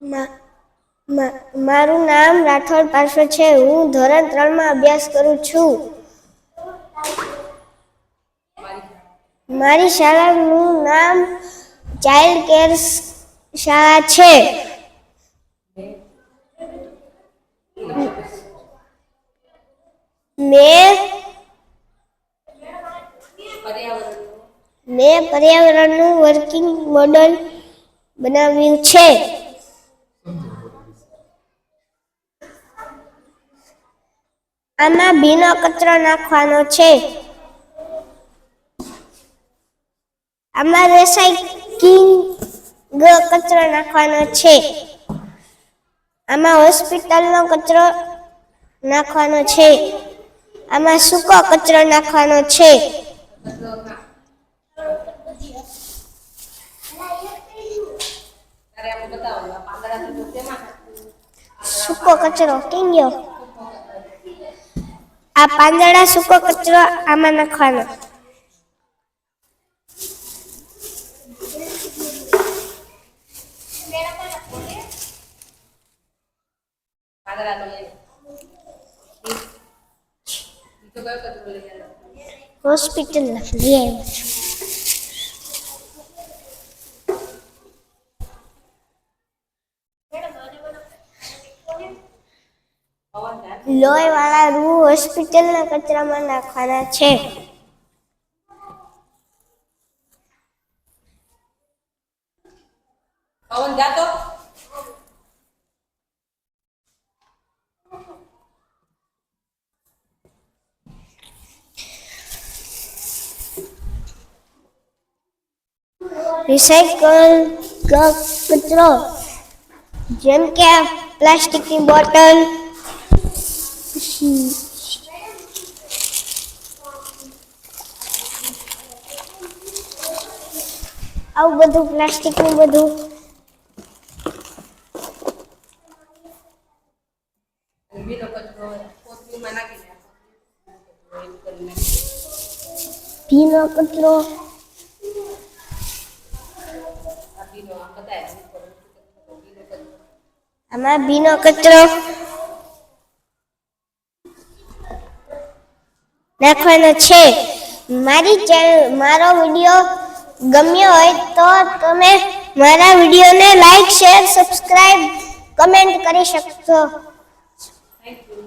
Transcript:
મા- મારું નામ રાઠોડ પાર્શ્વ છે. હું ધોરણ 3 માં અભ્યાસ કરું છું. મારી શાળાનું નામ ચાઇલ્ડ કેર શાળા છે. મેં પર્યાવરણનું વર્કિંગ મોડલ બનાવ્યું છે. આમાં ભીનો કચરો નાખવાનો છે. આમાં રિસાયકલિંગ કચરો નાખવાનો છે. આમાં હોસ્પિટલનો કચરો નાખવાનો છે. આમાં સૂકો કચરો નાખવાનો છે. સૂકો કચરો કેમ ગયો? આ પાંદડા સૂકો કચરો આમાં નાખવાનો. હોસ્પિટલ લઈ લોહી વાળા રૂ હોસ્પિટલના કચરામાં નાખવાના છે. રિસાયકલ કચરો જેમ કે પ્લાસ્ટિકની બોટલ, આવું બધું પ્લાસ્ટિકનું બધું ભીનો કચરો આમાં ભીનો કચરો નાખવાનો છે. મારો વિડીયો ગમ્યો હોય તો તમે મારા વિડીયોને લાઈક, શેર, સબસ્ક્રાઇબ, કમેન્ટ કરી શકશો. Thank you.